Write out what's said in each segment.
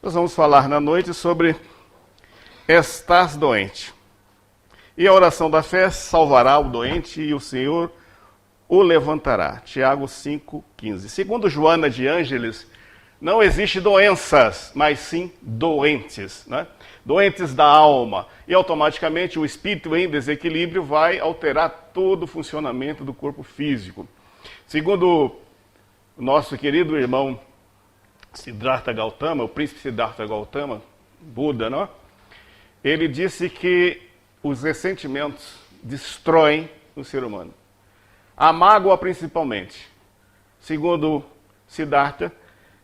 Nós vamos falar na noite sobre estás doente. E a oração da fé salvará o doente e o Senhor o levantará. Tiago 5,15. Segundo Joana de Ângeles, não existe doenças, mas sim doentes, né? Doentes da alma. E automaticamente o espírito em desequilíbrio vai alterar todo o funcionamento do corpo físico. Segundo o nosso querido irmão Siddhartha Gautama, o príncipe Siddhartha Gautama, Buda, não? Ele disse que os ressentimentos destroem o ser humano. A mágoa principalmente. Segundo Siddhartha,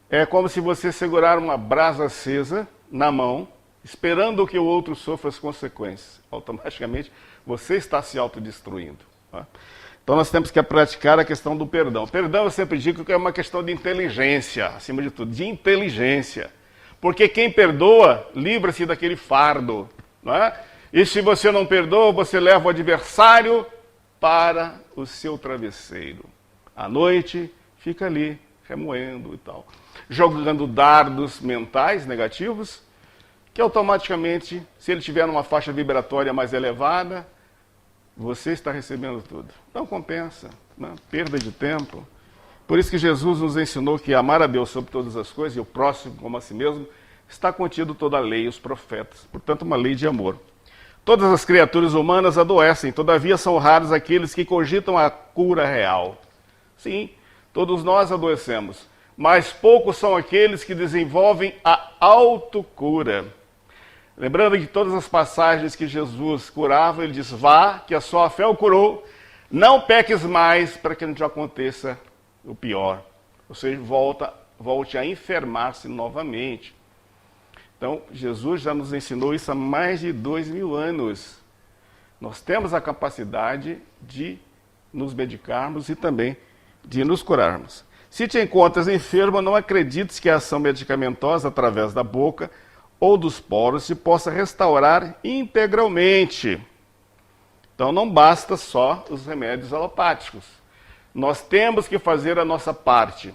é como se você segurar uma brasa acesa na mão, esperando que o outro sofra as consequências. Automaticamente você está se autodestruindo. Tá? Então nós temos que praticar a questão do perdão. Perdão, eu sempre digo que é uma questão de inteligência, acima de tudo, de inteligência. Porque quem perdoa, livra-se daquele fardo. Não é? E se você não perdoa, você leva o adversário para o seu travesseiro. À noite, fica ali, remoendo e tal. Jogando dardos mentais negativos, que automaticamente, se ele tiver uma faixa vibratória mais elevada, você está recebendo tudo. Não compensa, né? Perda de tempo. Por isso que Jesus nos ensinou que amar a Deus sobre todas as coisas e o próximo como a si mesmo está contido toda a lei e os profetas. Portanto, uma lei de amor. Todas as criaturas humanas adoecem, todavia são raros aqueles que cogitam a cura real. Sim, todos nós adoecemos, mas poucos são aqueles que desenvolvem a autocura. Lembrando que todas as passagens que Jesus curava, ele diz, vá, que a sua fé o curou, não peques mais para que não te aconteça o pior. Ou seja, volte a enfermar-se novamente. Então, Jesus já nos ensinou isso há mais de 2000 anos. Nós temos a capacidade de nos medicarmos e também de nos curarmos. Se te encontras enfermo, não acredites que a ação medicamentosa através da boca ou dos poros se possa restaurar integralmente. Então não basta só os remédios alopáticos. Nós temos que fazer a nossa parte.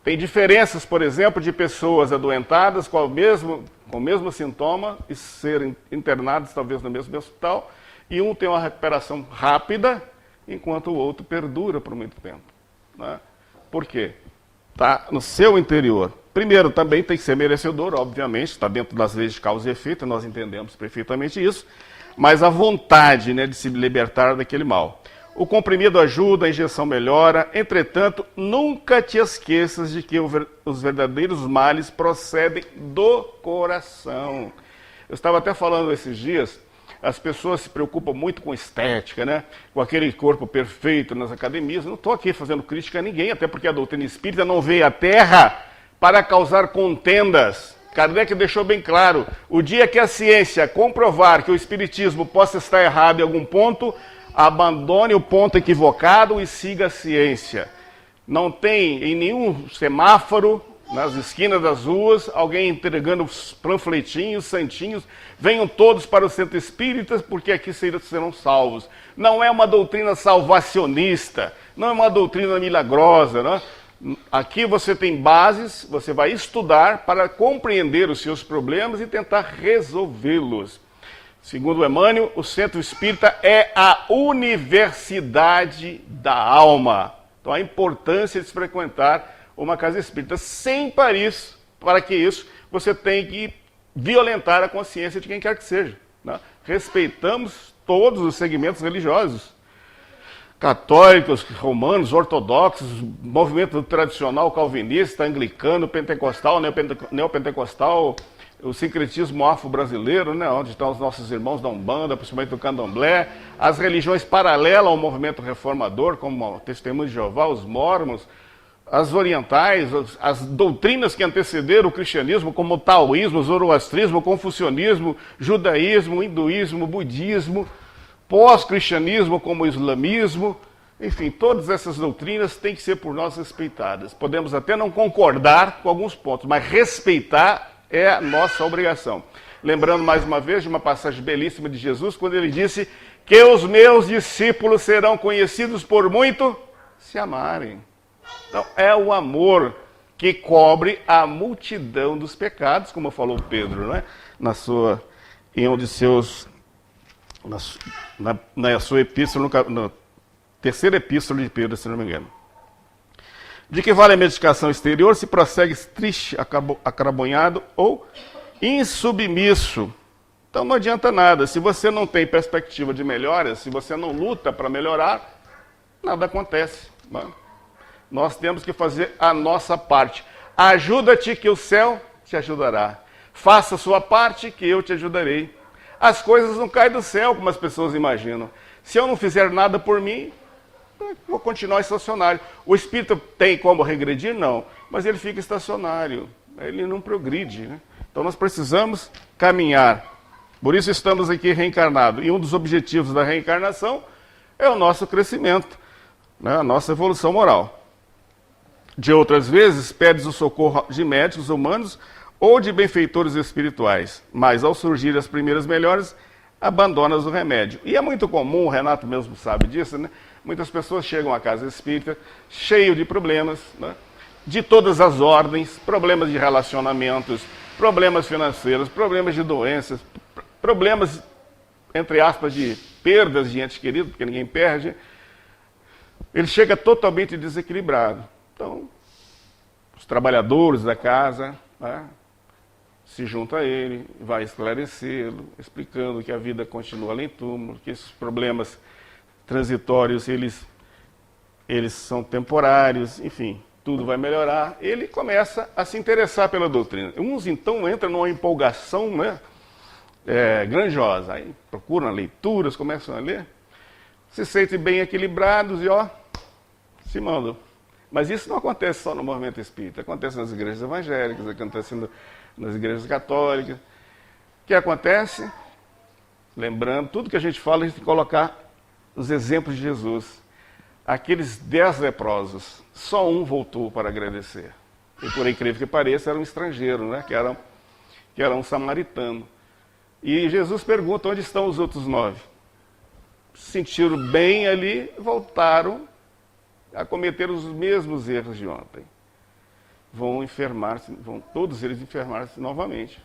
Tem diferenças, por exemplo, de pessoas adoentadas com o mesmo sintoma e serem internadas talvez no mesmo hospital, e um tem uma recuperação rápida, enquanto o outro perdura por muito tempo. Né? Por quê? Está no seu interior. Primeiro, também tem que ser merecedor, obviamente, está dentro das leis de causa e efeito, nós entendemos perfeitamente isso, mas a vontade, né, de se libertar daquele mal. O comprimido ajuda, a injeção melhora, entretanto, nunca te esqueças de que os verdadeiros males procedem do coração. Eu estava até falando esses dias, as pessoas se preocupam muito com estética, né? Com aquele corpo perfeito nas academias. Não estou aqui fazendo crítica a ninguém, até porque a doutrina espírita não veio à Terra para causar contendas. Kardec deixou bem claro, o dia que a ciência comprovar que o espiritismo possa estar errado em algum ponto, abandone o ponto equivocado e siga a ciência. Não tem em nenhum semáforo, nas esquinas das ruas, alguém entregando panfletinhos, santinhos, venham todos para o centro espírita, porque aqui serão salvos. Não é uma doutrina salvacionista, não é uma doutrina milagrosa, né? Aqui você tem bases, você vai estudar para compreender os seus problemas e tentar resolvê-los. Segundo Emmanuel, o centro espírita é a universidade da alma. Então a importância de se frequentar uma casa espírita. Sem para que isso, você tem que violentar a consciência de quem quer que seja. Né? Respeitamos todos os segmentos religiosos. Católicos, romanos, ortodoxos, movimento tradicional calvinista, anglicano, pentecostal, neopentecostal, o sincretismo afro-brasileiro, né, onde estão os nossos irmãos da Umbanda, principalmente do Candomblé, as religiões paralelas ao movimento reformador, como o Testemunho de Jeová, os mormons, as orientais, as doutrinas que antecederam o cristianismo, como o taoísmo, o zoroastrismo, o confucionismo, judaísmo, hinduísmo, budismo, pós-cristianismo, como o islamismo, enfim, todas essas doutrinas têm que ser por nós respeitadas. Podemos até não concordar com alguns pontos, mas respeitar é a nossa obrigação. Lembrando mais uma vez de uma passagem belíssima de Jesus, quando ele disse que os meus discípulos serão conhecidos por muito se amarem. Então, é o amor que cobre a multidão dos pecados, como falou Pedro, né? Em um de seus, na sua epístola, na terceira epístola de Pedro, se não me engano. De que vale a medicação exterior se prossegue triste, acarabonhado ou insubmisso? Então não adianta nada. Se você não tem perspectiva de melhora, se você não luta para melhorar, nada acontece. Né? Nós temos que fazer a nossa parte. Ajuda-te que o céu te ajudará. Faça a sua parte que eu te ajudarei. As coisas não caem do céu como as pessoas imaginam. Se eu não fizer nada por mim, vou continuar estacionário. O espírito tem como regredir? Não. Mas ele fica estacionário. Ele não progride. Né? Então nós precisamos caminhar. Por isso estamos aqui reencarnados. E um dos objetivos da reencarnação é o nosso crescimento, né? A nossa evolução moral. De outras vezes, pedes o socorro de médicos humanos ou de benfeitores espirituais. Mas ao surgir as primeiras melhores, abandonas o remédio. E é muito comum, o Renato mesmo sabe disso, né? Muitas pessoas chegam à casa espírita cheio de problemas, né? De todas as ordens, problemas de relacionamentos, problemas financeiros, problemas de doenças, problemas, entre aspas, de perdas de entes queridos, porque ninguém perde. Ele chega totalmente desequilibrado. Então, os trabalhadores da casa, né, se juntam a ele, vai esclarecê-lo, explicando que a vida continua além do túmulo, que esses problemas transitórios, eles são temporários, enfim, tudo vai melhorar. Ele começa a se interessar pela doutrina. Uns, então, entram numa empolgação, né, grandiosa. Aí procuram leituras, começam a ler, se sentem bem equilibrados e, se mandam. Mas isso não acontece só no movimento espírita, acontece nas igrejas evangélicas, acontece nas igrejas católicas. O que acontece? Lembrando, tudo que a gente fala, a gente tem que colocar os exemplos de Jesus. Aqueles 10 leprosos, só um voltou para agradecer. E por incrível que pareça, era um estrangeiro, né? que era um samaritano. E Jesus pergunta, onde estão os outros 9? Se sentiram bem ali, voltaram a cometer os mesmos erros de ontem. Vão enfermar-se, vão todos eles enfermar-se novamente.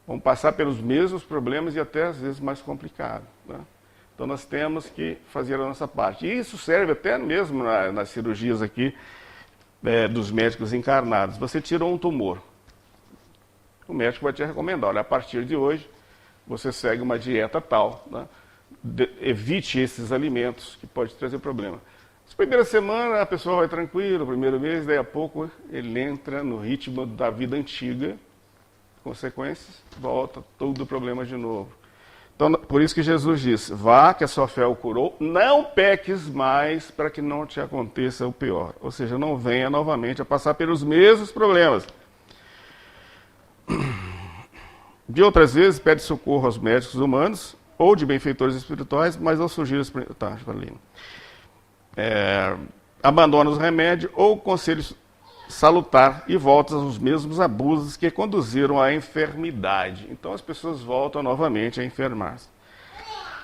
Vão passar pelos mesmos problemas e até às vezes mais complicados. Né? Então nós temos que fazer a nossa parte. E isso serve até mesmo nas cirurgias aqui dos médicos encarnados. Você tirou um tumor. O médico vai te recomendar, olha, a partir de hoje você segue uma dieta tal, né? Evite esses alimentos que pode trazer problema. As primeiras semanas a pessoa vai tranquila, o primeiro mês, daí a pouco ele entra no ritmo da vida antiga, consequências, volta todo o problema de novo. Então, por isso que Jesus disse, vá que a sua fé o curou, não peques mais para que não te aconteça o pior. Ou seja, não venha novamente a passar pelos mesmos problemas. De outras vezes, pede socorro aos médicos humanos ou de benfeitores espirituais, mas ao surgir os... abandona os remédios ou conselhos salutar e volta aos mesmos abusos que conduziram à enfermidade. Então as pessoas voltam novamente a enfermar-se.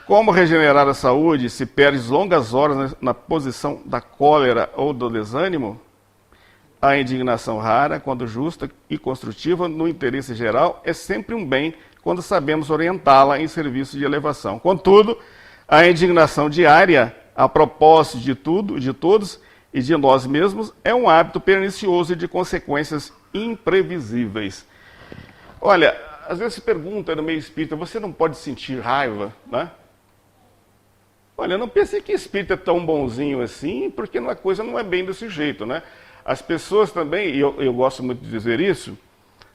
Como regenerar a saúde se perdes longas horas na posição da cólera ou do desânimo? A indignação rara, quando justa e construtiva no interesse geral, é sempre um bem quando sabemos orientá-la em serviço de elevação. Contudo, a indignação diária, a propósito de tudo, de todos e de nós mesmos, é um hábito pernicioso e de consequências imprevisíveis. Olha, às vezes se pergunta no meio espírita, você não pode sentir raiva, né? Olha, eu não pensei que espírita é tão bonzinho assim, porque a coisa não é bem desse jeito, né? As pessoas também, e eu gosto muito de dizer isso,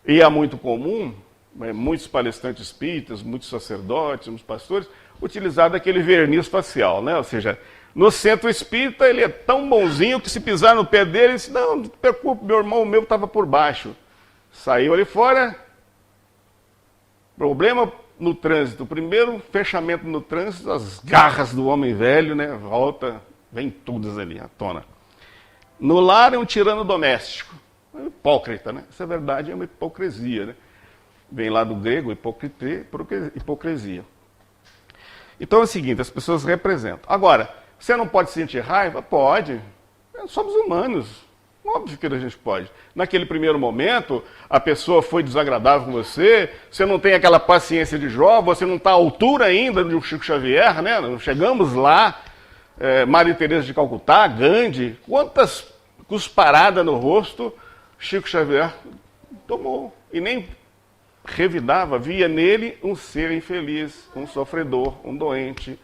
e é muito comum, muitos palestrantes espíritas, muitos sacerdotes, muitos pastores, utilizar aquele verniz facial, né? Ou seja, no centro espírita ele é tão bonzinho que se pisar no pé dele, ele diz, não te preocupe, meu irmão, o meu estava por baixo. Saiu ali fora, problema no trânsito. O primeiro fechamento no trânsito, as garras do homem velho, né? Volta, vem todas ali à tona. No lar é um tirano doméstico. É um hipócrita, né? Isso é verdade, é uma hipocrisia, né? Vem lá do grego, hipocrisia. Então é o seguinte, as pessoas representam. Agora, você não pode sentir raiva? Pode. Somos humanos. Óbvio que a gente pode. Naquele primeiro momento, a pessoa foi desagradável com você, você não tem aquela paciência de Jó, você não está à altura ainda de um Chico Xavier, né? Chegamos lá, Maria Teresa de Calcutá, Gandhi, quantas cusparadas no rosto Chico Xavier tomou. E nem revidava, via nele um ser infeliz, um sofredor, um doente.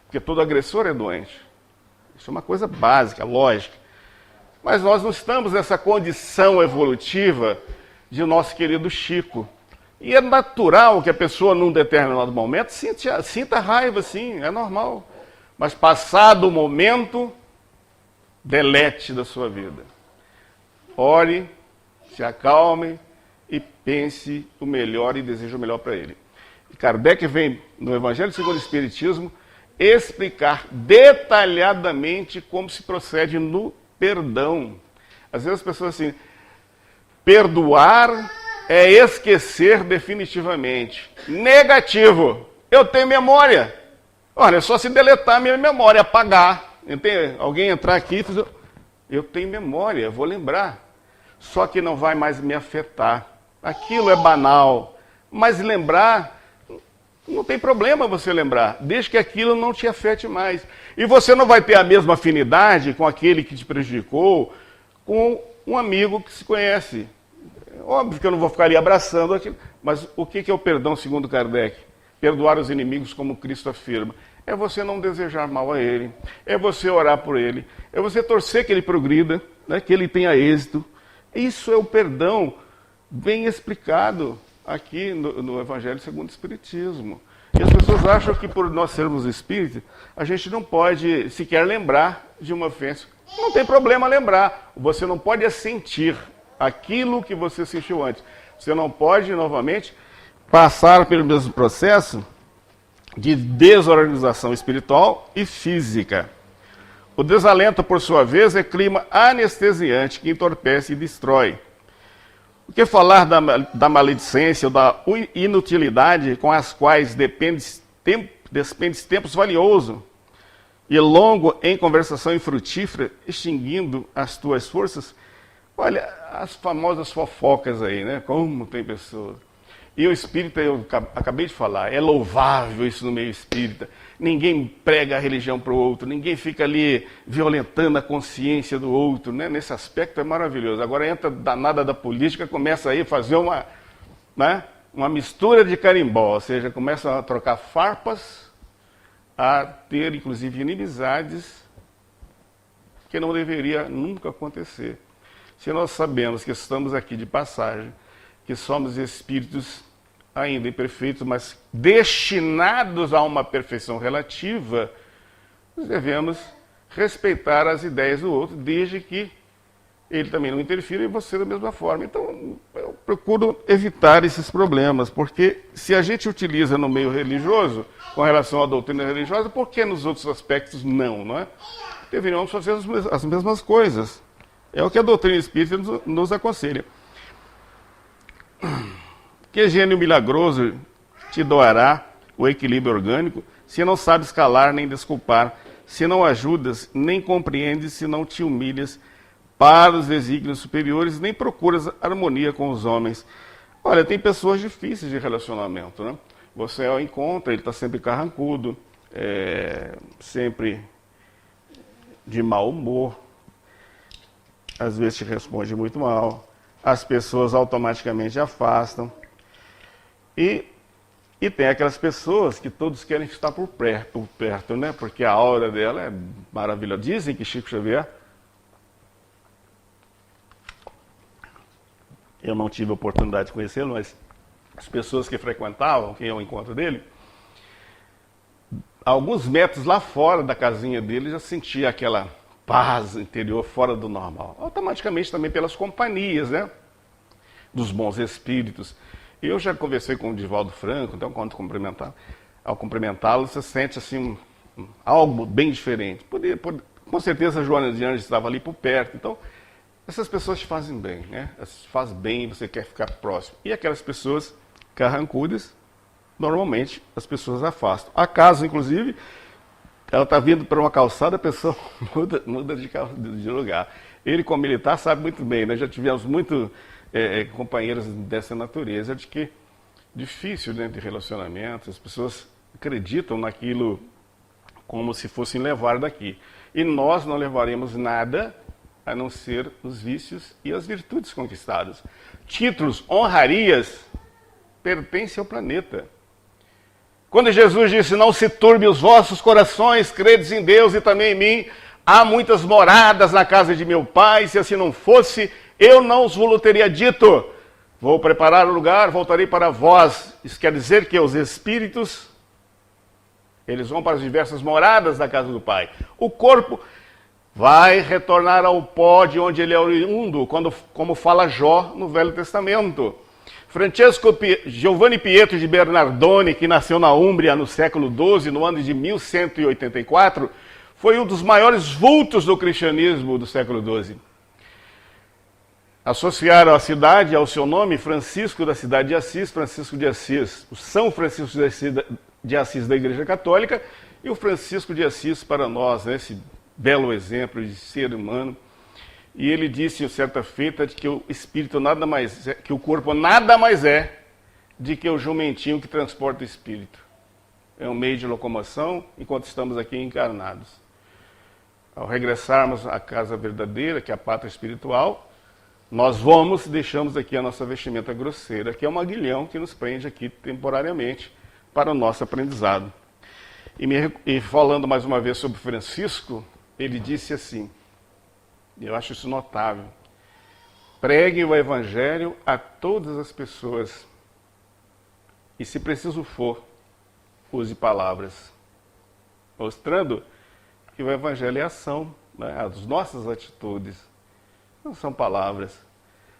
Porque todo agressor é doente. Isso é uma coisa básica, lógica. Mas nós não estamos nessa condição evolutiva de nosso querido Chico. E é natural que a pessoa, num determinado momento, sinta raiva, sim, é normal. Mas passado o momento, delete da sua vida. Ore, se acalme e pense o melhor e deseje o melhor para ele. E Kardec vem, no Evangelho segundo o Espiritismo, explicar detalhadamente como se procede no perdão. Às vezes as pessoas assim, perdoar é esquecer definitivamente. Negativo. Eu tenho memória. Olha, é só se deletar a minha memória, apagar. Alguém entrar aqui e dizer, eu tenho memória, vou lembrar. Só que não vai mais me afetar. Aquilo é banal. Mas lembrar, não tem problema você lembrar, desde que aquilo não te afete mais. E você não vai ter a mesma afinidade com aquele que te prejudicou, com um amigo que se conhece. Óbvio que eu não vou ficar ali abraçando aquilo, mas o que é o perdão segundo Kardec? Perdoar os inimigos como Cristo afirma. É você não desejar mal a ele, é você orar por ele, é você torcer que ele progrida, né, que ele tenha êxito. Isso é o perdão bem explicado aqui no Evangelho segundo o Espiritismo. E as pessoas acham que por nós sermos espíritas, a gente não pode sequer lembrar de uma ofensa. Não tem problema lembrar. Você não pode sentir aquilo que você sentiu antes. Você não pode, novamente, passar pelo mesmo processo de desorganização espiritual e física. O desalento, por sua vez, é clima anestesiante que entorpece e destrói. O que falar da maledicência ou da inutilidade com as quais despendes tempos valioso e longo em conversação infrutífera, extinguindo as tuas forças? Olha, as famosas fofocas aí, né? Como tem pessoas. E o espírita, eu acabei de falar, é louvável isso no meio espírita. Ninguém prega a religião para o outro, ninguém fica ali violentando a consciência do outro, né? Nesse aspecto é maravilhoso. Agora entra danada da política, começa aí a fazer uma mistura de carimbó, ou seja, começa a trocar farpas, a ter inclusive inimizades que não deveria nunca acontecer. Se nós sabemos que estamos aqui de passagem, que somos espíritos ainda imperfeitos, mas destinados a uma perfeição relativa, nós devemos respeitar as ideias do outro, desde que ele também não interfira e você da mesma forma. Então, eu procuro evitar esses problemas, porque se a gente utiliza no meio religioso, com relação à doutrina religiosa, por que nos outros aspectos não é? Deveríamos fazer as mesmas coisas. É o que a doutrina espírita nos aconselha. Que gênio milagroso te doará o equilíbrio orgânico, se não sabes calar nem desculpar, se não ajudas, nem compreendes, se não te humilhas para os desígnios superiores, nem procuras harmonia com os homens. Olha, tem pessoas difíceis de relacionamento, né? Você o encontra, ele está sempre carrancudo, sempre de mau humor, às vezes te responde muito mal, as pessoas automaticamente afastam. E tem aquelas pessoas que todos querem estar por perto, né? Porque a aura dela é maravilhosa. Dizem que Chico Xavier, eu não tive a oportunidade de conhecê-lo, mas as pessoas que frequentavam, quem é o encontro dele, alguns metros lá fora da casinha dele já sentia aquela paz interior fora do normal. Automaticamente também pelas companhias, né? Dos bons espíritos. Eu já conversei com o Divaldo Franco, então quando ao cumprimentá-lo, você sente assim algo bem diferente. Com certeza a Joana de Anjos estava ali por perto. Então, essas pessoas te fazem bem, né? Faz bem e você quer ficar próximo. E aquelas pessoas carrancudas, normalmente as pessoas afastam. Há casos, inclusive, ela está vindo para uma calçada, a pessoa muda de lugar. Ele, como militar, sabe muito bem, né? Já tivemos muito companheiros dessa natureza, de que difícil dentro de relacionamentos, as pessoas acreditam naquilo como se fossem levar daqui. E nós não levaremos nada a não ser os vícios e as virtudes conquistadas. Títulos, honrarias, pertencem ao planeta. Quando Jesus disse, não se turbe os vossos corações, credes em Deus e também em mim, há muitas moradas na casa de meu Pai, se assim não fosse, eu não os vos teria dito. Vou preparar o lugar, voltarei para vós. Isso quer dizer que os espíritos, eles vão para as diversas moradas da casa do Pai. O corpo vai retornar ao pó de onde ele é oriundo, como fala Jó no Velho Testamento. Francesco Giovanni Pietro de Bernardone, que nasceu na Úmbria no século XII, no ano de 1184, foi um dos maiores vultos do cristianismo do século XII. Associaram a cidade ao seu nome, Francisco da cidade de Assis, Francisco de Assis, o São Francisco de Assis da Igreja Católica e o Francisco de Assis para nós, né, esse belo exemplo de ser humano. E ele disse em certa feita de que o espírito nada mais é, que o corpo nada mais é de que o jumentinho que transporta o espírito. É um meio de locomoção enquanto estamos aqui encarnados. Ao regressarmos à casa verdadeira, que é a pátria espiritual, nós vamos e deixamos aqui a nossa vestimenta grosseira, que é um aguilhão que nos prende aqui temporariamente para o nosso aprendizado. E falando mais uma vez sobre Francisco, ele disse assim, eu acho isso notável, pregue o evangelho a todas as pessoas e, se preciso for, use palavras, mostrando que o evangelho é ação, né? As nossas atitudes não são palavras.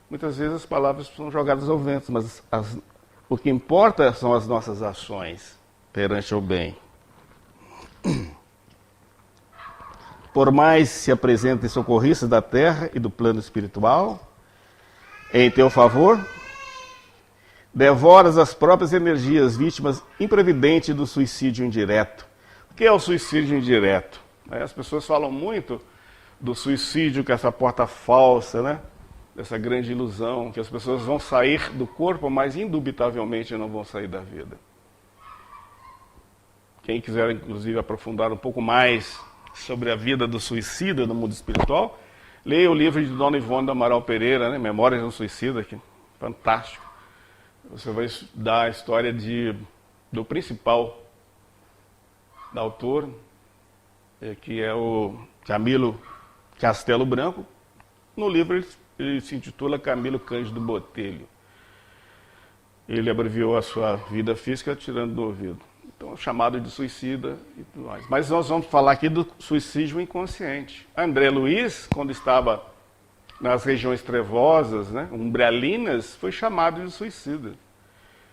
Muitas vezes as palavras são jogadas ao vento, mas o que importa são as nossas ações perante o bem. Por mais se apresentem socorristas da terra e do plano espiritual, em teu favor, devoras as próprias energias, vítimas imprevidentes do suicídio indireto. O que é o suicídio indireto? As pessoas falam muito do suicídio, que é essa porta falsa, né? Dessa grande ilusão, que as pessoas vão sair do corpo, mas indubitavelmente não vão sair da vida. Quem quiser, inclusive, aprofundar um pouco mais sobre a vida do suicida no mundo espiritual, leia o livro de Dona Ivone do Amaral Pereira, né? Memórias de um Suicida, que é fantástico. Você vai estudar a história do principal da autor, que é o Camilo Castelo Branco. No livro ele se intitula Camilo Cândido Botelho. Ele abreviou a sua vida física tirando do ouvido. Então é chamado de suicida e tudo mais. Mas nós vamos falar aqui do suicídio inconsciente. André Luiz, quando estava nas regiões trevosas, né, umbralinas, foi chamado de suicida.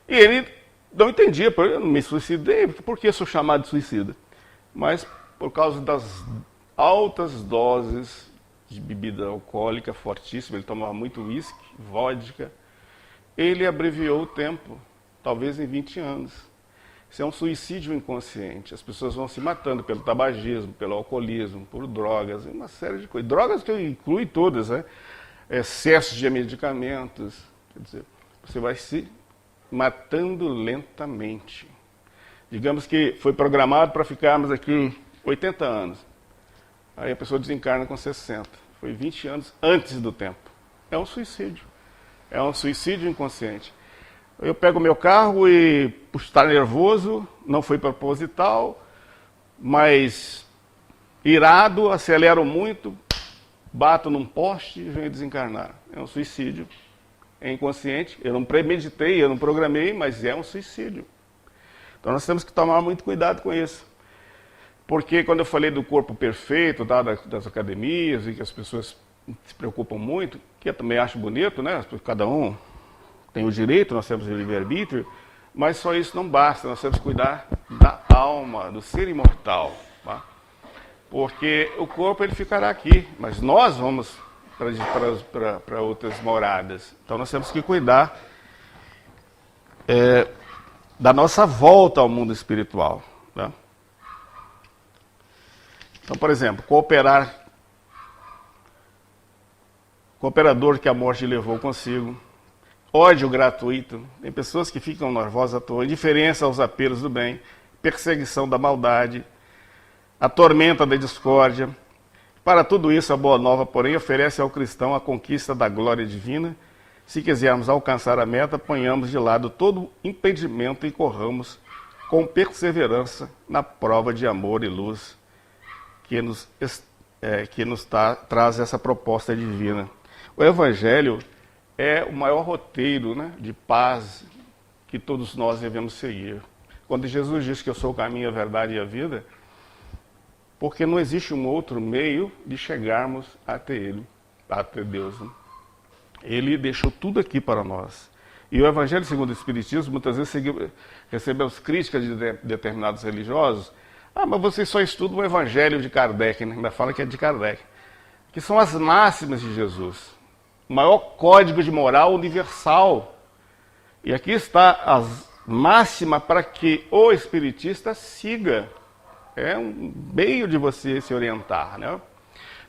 E ele não entendia, eu não me suicidei, por que sou chamado de suicida? Mas por causa das altas doses de bebida alcoólica fortíssima, ele tomava muito uísque, vodka, ele abreviou o tempo, talvez em 20 anos. Isso é um suicídio inconsciente. As pessoas vão se matando pelo tabagismo, pelo alcoolismo, por drogas, uma série de coisas. Drogas que inclui todas, né? Excesso de medicamentos. Quer dizer, você vai se matando lentamente. Digamos que foi programado para ficarmos aqui 80 anos. Aí a pessoa desencarna com 60. Foi 20 anos antes do tempo. É um suicídio. É um suicídio inconsciente. Eu pego o meu carro e, por estar nervoso, não foi proposital, mas irado, acelero muito, bato num poste e venho desencarnar. É um suicídio. É inconsciente. Eu não premeditei, eu não programei, mas é um suicídio. Então nós temos que tomar muito cuidado com isso. Porque quando eu falei do corpo perfeito, tá, das academias, e que as pessoas se preocupam muito, que eu também acho bonito, né? Cada um tem o direito, nós temos o livre-arbítrio, mas só isso não basta, nós temos que cuidar da alma, do ser imortal. Tá? Porque o corpo ele ficará aqui, mas nós vamos para outras moradas. Então nós temos que cuidar da nossa volta ao mundo espiritual. Tá? Então, por exemplo, cooperar cooperador que a morte levou consigo, ódio gratuito, tem pessoas que ficam nervosas à toa, indiferença aos apelos do bem, perseguição da maldade, a tormenta da discórdia. Para tudo isso, a Boa Nova, porém, oferece ao cristão a conquista da glória divina. Se quisermos alcançar a meta, ponhamos de lado todo impedimento e corramos com perseverança na prova de amor e luz que nos traz essa proposta divina. O Evangelho é o maior roteiro, né, de paz que todos nós devemos seguir. Quando Jesus diz que eu sou o caminho, a verdade e a vida, porque não existe um outro meio de chegarmos até Ele, até Deus. Né? Ele deixou tudo aqui para nós. E o Evangelho segundo o Espiritismo, muitas vezes recebemos críticas de determinados religiosos. Ah, mas vocês só estudam o Evangelho de Kardec, né? Ainda fala que é de Kardec. Que são as máximas de Jesus. O maior código de moral universal. E aqui está a máxima para que o espiritista siga. É um meio de você se orientar, né?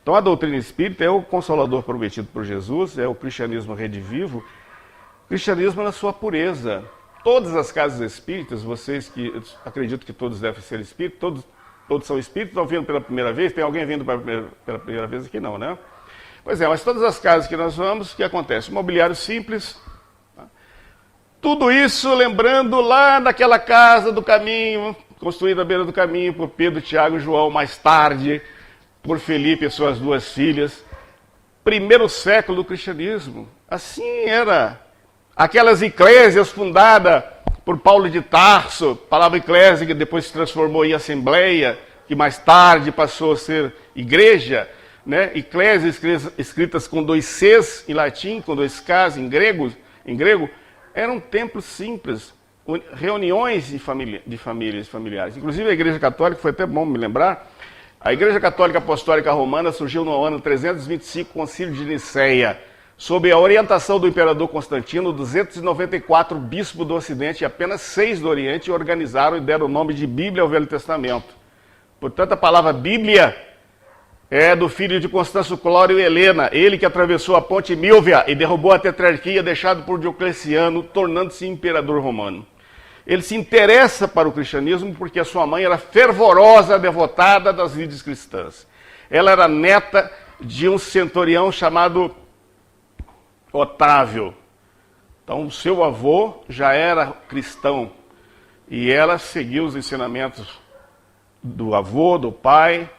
Então a doutrina espírita é o consolador prometido por Jesus, é o cristianismo redivivo, cristianismo na sua pureza. Todas as casas espíritas, vocês que acredito que todos devem ser espíritas, todos são espíritas, estão vindo pela primeira vez? Tem alguém vindo pela primeira vez aqui? Não, né? Pois é, mas todas as casas que nós vamos, o que acontece? Mobiliário simples, tá? Tudo isso lembrando lá daquela casa do caminho, construída à beira do caminho por Pedro, Tiago e João, mais tarde por Felipe e suas duas filhas. Primeiro século do cristianismo. Assim era. Aquelas eclésias fundadas por Paulo de Tarso, palavra eclésia que depois se transformou em assembleia, que mais tarde passou a ser igreja, né? Eclésias escritas com 2 Cs em latim, com 2 Ks em grego, eram templos simples, reuniões de famílias familiares. Inclusive a Igreja Católica, foi até bom me lembrar, a Igreja Católica Apostólica Romana surgiu no ano 325, Concílio de Nicéia, sob a orientação do imperador Constantino. 294 bispos do Ocidente e apenas 6 do Oriente organizaram e deram o nome de Bíblia ao Velho Testamento. Portanto, a palavra Bíblia é do filho de Constâncio Clório e Helena, ele que atravessou a ponte Milvia e derrubou a tetrarquia deixada por Diocleciano, tornando-se imperador romano. Ele se interessa para o cristianismo porque a sua mãe era fervorosa devotada das vidas cristãs. Ela era neta de um centurião chamado Otávio. Então, o seu avô já era cristão e ela seguiu os ensinamentos do avô, do pai,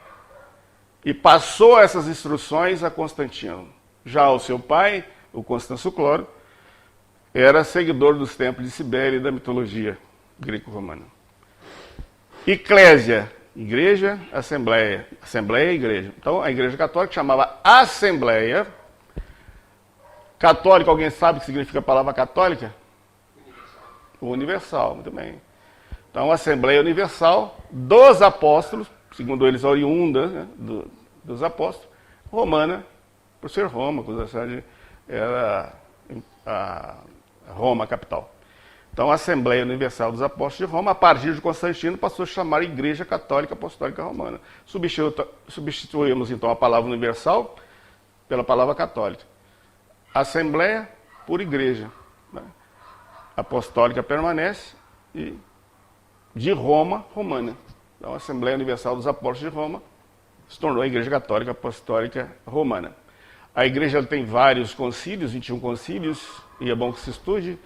e passou essas instruções a Constantino. Já o seu pai, o Constâncio Clório, era seguidor dos templos de Cibele e da mitologia greco-romana. Eclésia, igreja, assembleia. Assembleia, igreja. Então, a Igreja Católica chamava Assembleia. Católico, alguém sabe o que significa a palavra católica? Universal. Universal, muito bem. Então, a Assembleia Universal dos Apóstolos, segundo eles oriunda, né, dos apóstolos, romana, por ser Roma, era a Roma a capital. Então, a Assembleia Universal dos Apóstolos de Roma, a partir de Constantino, passou a chamar Igreja Católica Apostólica Romana. Substituímos, então, a palavra universal pela palavra católica. Assembleia por igreja. Né? Apostólica permanece e de Roma, romana. Então, a Assembleia Universal dos Apóstolos de Roma se tornou a Igreja Católica Apostólica Romana. A igreja tem vários concílios, 21 concílios, e é bom que se estude.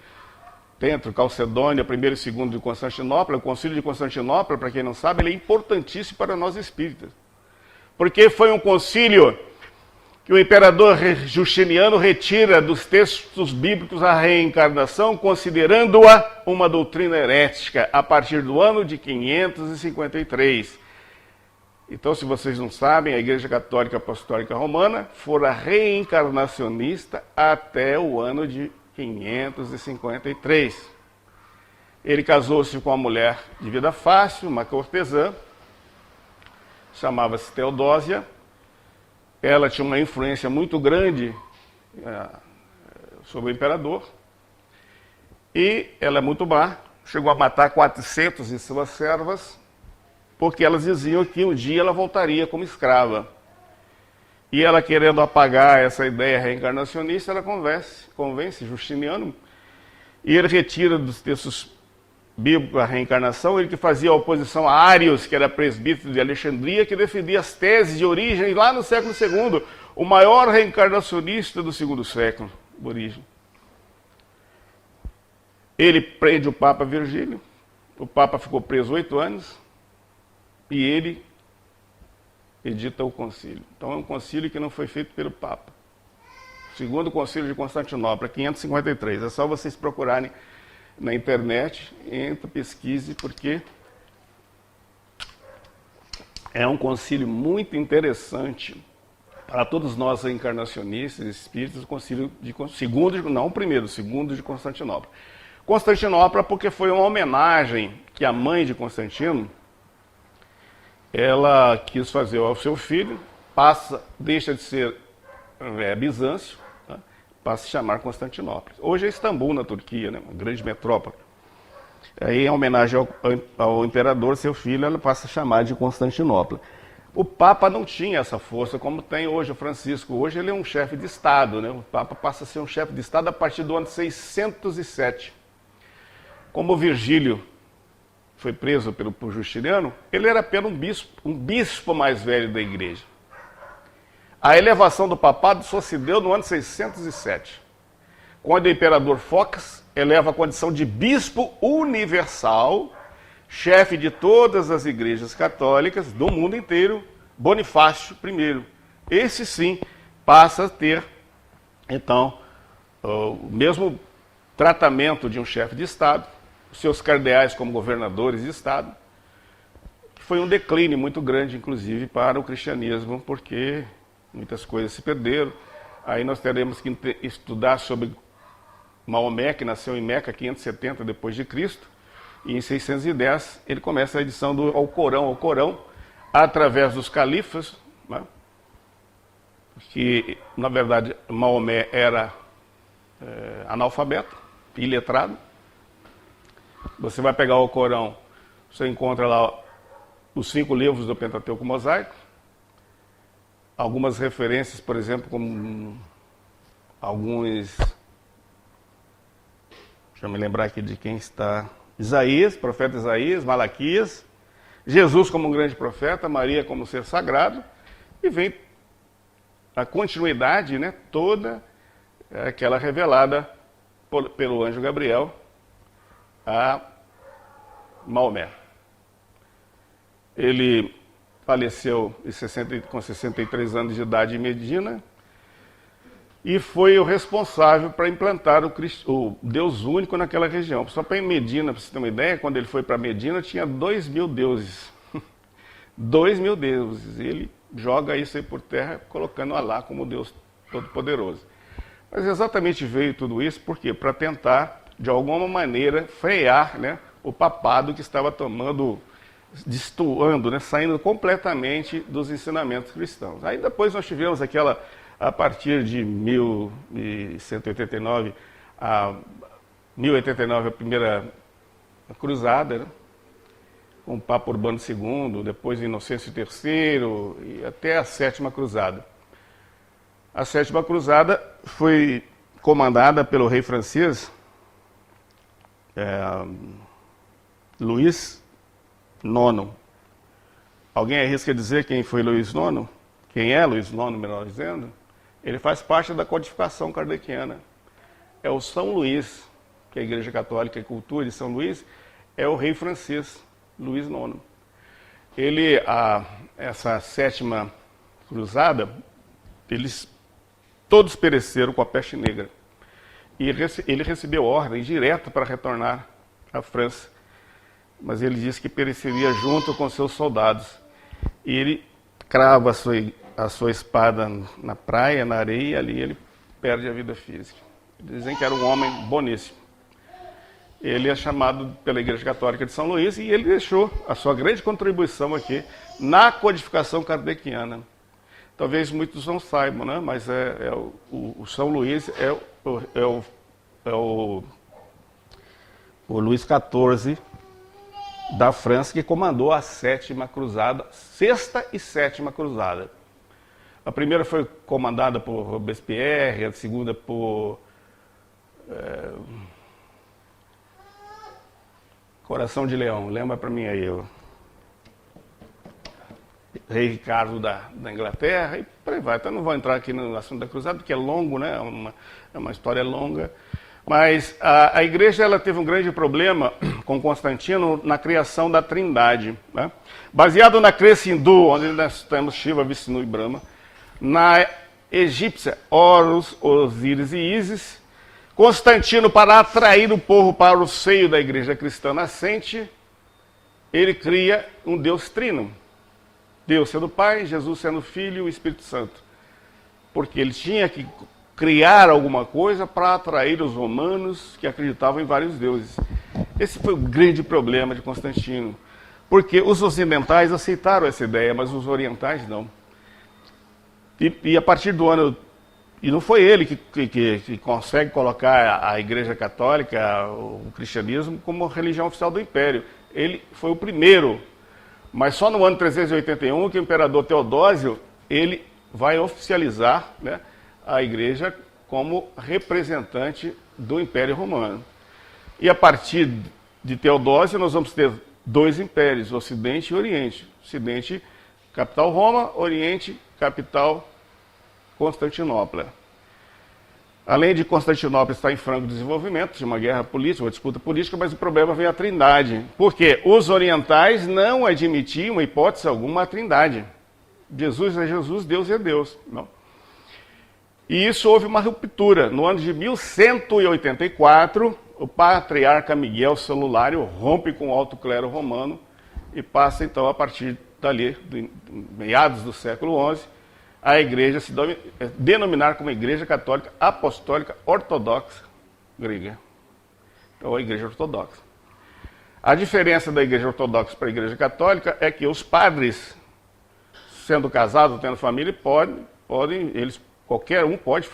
Dentro, Calcedônia, primeiro e segundo de Constantinopla. O concílio de Constantinopla, para quem não sabe, ele é importantíssimo para nós espíritas. Porque foi um concílio que o imperador Justiniano retira dos textos bíblicos a reencarnação, considerando-a uma doutrina herética, a partir do ano de 553. Então, se vocês não sabem, a Igreja Católica Apostólica Romana fora reencarnacionista até o ano de 553. Ele casou-se com uma mulher de vida fácil, uma cortesã, chamava-se Teodósia. Ela tinha uma influência muito grande sobre o imperador. E ela é muito má, chegou a matar 400 de suas servas, porque elas diziam que um dia ela voltaria como escrava. E ela, querendo apagar essa ideia reencarnacionista, ela convence Justiniano, e ele retira dos textos bíblicos a reencarnação, ele que fazia oposição a Ários, que era presbítero de Alexandria, que defendia as teses de origem lá no século II, o maior reencarnacionista do segundo século, origem. Ele prende o Papa Virgílio, o Papa ficou preso 8 anos, e ele edita o concílio. Então é um concílio que não foi feito pelo Papa. Segundo o concílio de Constantinopla, 553. É só vocês procurarem na internet, entra, pesquise, porque é um concílio muito interessante para todos nós reencarnacionistas, espíritas, o concílio de segundo, não o primeiro, o segundo de Constantinopla. Constantinopla porque foi uma homenagem que a mãe de Constantino ela quis fazer ao seu filho, deixa de ser Bizâncio, tá? Passa a se chamar Constantinopla. Hoje é Istambul, na Turquia, né? Uma grande metrópole. Aí, em homenagem ao imperador, seu filho, ela passa a chamar de Constantinopla. O Papa não tinha essa força como tem hoje o Francisco. Hoje ele é um chefe de Estado, né? O Papa passa a ser um chefe de Estado a partir do ano 607. Como Virgílio foi preso por Justiniano, ele era apenas um bispo mais velho da igreja. A elevação do papado só se deu no ano 607, quando o imperador Fox eleva a condição de bispo universal, chefe de todas as igrejas católicas do mundo inteiro, Bonifácio I. Esse sim passa a ter, então, o mesmo tratamento de um chefe de Estado, seus cardeais como governadores de Estado, foi um declínio muito grande, inclusive, para o cristianismo, porque muitas coisas se perderam. Aí nós teremos que estudar sobre Maomé, que nasceu em Meca, 570 depois de Cristo, e em 610 ele começa a edição do Alcorão, através dos califas, né? Que, na verdade, Maomé era analfabeto, iletrado. Você vai pegar o Alcorão, você encontra lá os 5 livros do Pentateuco Mosaico, algumas referências, por exemplo, como alguns... Deixa eu me lembrar aqui de quem está... Isaías, profeta Isaías, Malaquias, Jesus como um grande profeta, Maria como ser sagrado, e vem a continuidade, né, toda aquela revelada pelo anjo Gabriel a Maomé. Ele faleceu com 63 anos de idade em Medina e foi o responsável para implantar o Deus único naquela região. Só para Medina, para você ter uma ideia, quando ele foi para Medina tinha 2.000 deuses. 2.000 deuses. Ele joga isso aí por terra, colocando Alá como Deus Todo-Poderoso. Mas exatamente veio tudo isso, por quê? Para tentar, de alguma maneira, frear, né, o papado que estava destoando, né, saindo completamente dos ensinamentos cristãos. Aí depois nós tivemos a partir de 1189, a 1089, a primeira cruzada, né, com o Papa Urbano II, depois Inocêncio III e até a Sétima Cruzada. A Sétima Cruzada foi comandada pelo rei francês Luís IX. Alguém arrisca dizer quem foi Luís IX? Quem é Luís IX, melhor dizendo? Ele faz parte da codificação kardeciana. É o São Luís, que a Igreja Católica e Cultura de São Luís, é o rei francês, Luís IX. Essa Sétima Cruzada, eles todos pereceram com a peste negra. E ele recebeu ordem direta para retornar à França. Mas ele disse que pereceria junto com seus soldados. E ele crava a sua espada na praia, na areia, e ali ele perde a vida física. Dizem que era um homem boníssimo. Ele é chamado pela Igreja Católica de São Luís e ele deixou a sua grande contribuição aqui na codificação kardeciana. Talvez muitos não saibam, né? Mas o São Luís é o Luís XIV da França, que comandou a Sétima Cruzada, Sexta e Sétima Cruzada. A primeira foi comandada por Robespierre, a segunda por Coração de Leão, lembra para mim aí, o Rei Ricardo da Inglaterra, e por aí vai. Então não vou entrar aqui no assunto da cruzada, porque é longo, né? É uma história longa. Mas a igreja ela teve um grande problema com Constantino na criação da Trindade. Né? Baseado na crença hindu, onde nós temos Shiva, Vishnu e Brahma, na egípcia, Horus, Osíris e Ísis, Constantino, para atrair o povo para o seio da igreja cristã nascente, ele cria um Deus trino. Deus sendo Pai, Jesus sendo Filho e o Espírito Santo. Porque ele tinha que criar alguma coisa para atrair os romanos que acreditavam em vários deuses. Esse foi o grande problema de Constantino. Porque os ocidentais aceitaram essa ideia, mas os orientais não. E a partir do ano... E não foi ele que consegue colocar a Igreja Católica, o cristianismo, como religião oficial do Império. Ele foi o primeiro. Mas só no ano 381 que o imperador Teodósio ele vai oficializar, né, a Igreja como representante do Império Romano. E a partir de Teodósio nós vamos ter dois impérios, Ocidente e Oriente. Ocidente, capital Roma, Oriente, capital Constantinopla. Além de Constantinopla estar em franco desenvolvimento, de uma guerra política, uma disputa política, mas o problema vem a Trindade. Porque os orientais não admitiam, em hipótese alguma, a Trindade. Jesus é Jesus, Deus é Deus. Não. E isso houve uma ruptura. No ano de 1184, o patriarca Miguel Celulário rompe com o alto clero romano e passa, então, a partir dali, meados do século XI, a igreja se denominar como Igreja Católica Apostólica Ortodoxa Grega. Então, a Igreja Ortodoxa. A diferença da Igreja Ortodoxa para a Igreja Católica é que os padres, sendo casados, tendo família, qualquer um pode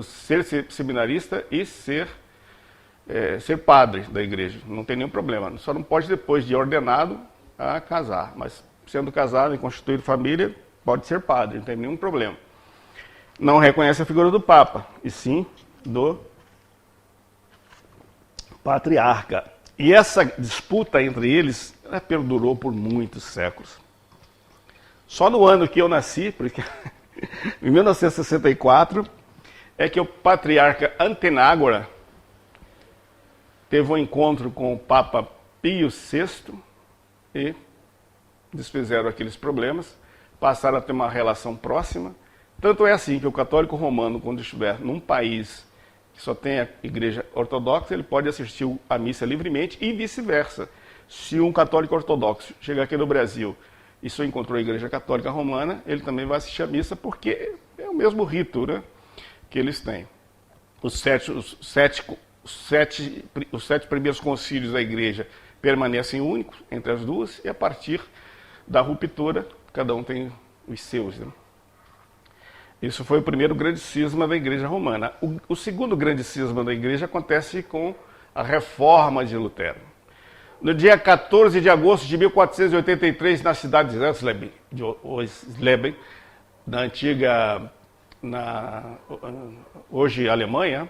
ser seminarista e ser padre da igreja. Não tem nenhum problema. Só não pode, depois de ordenado, a casar. Mas, sendo casado e constituído família, pode ser padre, não tem nenhum problema. Não reconhece a figura do Papa, e sim do patriarca. E essa disputa entre eles, ela perdurou por muitos séculos. Só no ano que eu nasci, porque em 1964, é que o patriarca Antenágora teve um encontro com o Papa Pio VI e desfizeram aqueles problemas. Passaram a ter uma relação próxima. Tanto é assim que o católico romano, quando estiver num país que só tem a igreja ortodoxa, ele pode assistir a missa livremente e vice-versa. Se um católico ortodoxo chegar aqui no Brasil e só encontrou a igreja católica romana, ele também vai assistir a missa porque é o mesmo rito, né, que eles têm. Os sete primeiros concílios da igreja permanecem únicos entre as duas e a partir da ruptura cada um tem os seus. Né? Isso foi o primeiro grande cisma da Igreja Romana. O segundo grande cisma da Igreja acontece com a Reforma de Lutero. No dia 14 de agosto de 1483, na cidade de Eisleben, na antiga, hoje Alemanha,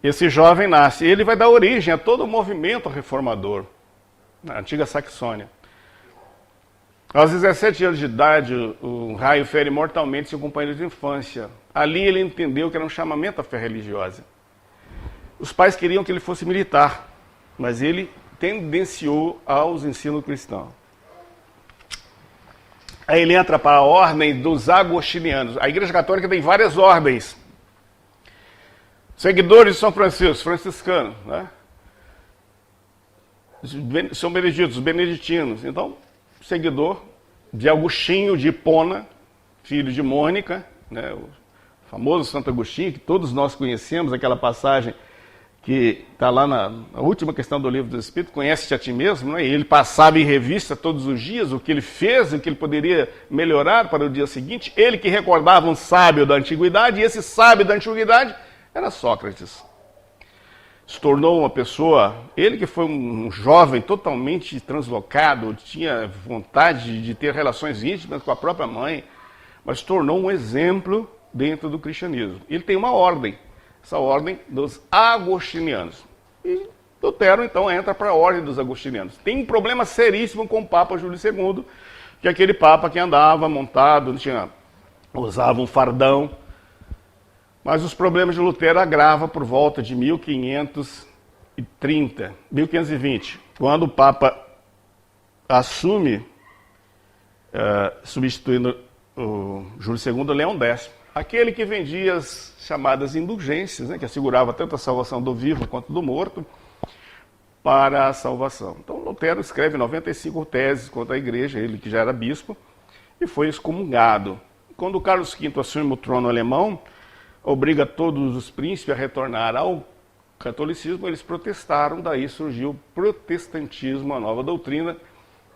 esse jovem nasce. Ele vai dar origem a todo o movimento reformador, na antiga Saxônia. Aos 17 anos de idade, o raio fere mortalmente seu companheiro de infância. Ali ele entendeu que era um chamamento à fé religiosa. Os pais queriam que ele fosse militar, mas ele tendenciou aos ensinos cristãos. Aí ele entra para a ordem dos agostinianos. A Igreja Católica tem várias ordens. Seguidores de São Francisco, franciscanos, né? São beneditos, beneditinos. Então, seguidor de Agostinho de Hipona, filho de Mônica, né, o famoso Santo Agostinho, que todos nós conhecemos, aquela passagem que está lá na última questão do Livro dos Espíritos, conhece-te a ti mesmo, né, e ele passava em revista todos os dias o que ele fez, o que ele poderia melhorar para o dia seguinte, ele que recordava um sábio da antiguidade, e esse sábio da antiguidade era Sócrates. Se tornou uma pessoa, ele que foi um jovem totalmente translocado, tinha vontade de ter relações íntimas com a própria mãe, mas tornou um exemplo dentro do cristianismo. Ele tem uma ordem, essa ordem dos agostinianos. E Lutero, então, entra para a ordem dos agostinianos. Tem um problema seríssimo com o Papa Júlio II, que é aquele Papa que andava montado, usava um fardão. Mas os problemas de Lutero agravam por volta de 1520, quando o Papa assume, substituindo o Júlio II, Leão X, aquele que vendia as chamadas indulgências, né, que assegurava tanto a salvação do vivo quanto do morto, para a salvação. Então Lutero escreve 95 teses contra a igreja, ele que já era bispo, e foi excomungado. Quando Carlos V assume o trono alemão, obriga todos os príncipes a retornar ao catolicismo, eles protestaram, daí surgiu o protestantismo, a nova doutrina,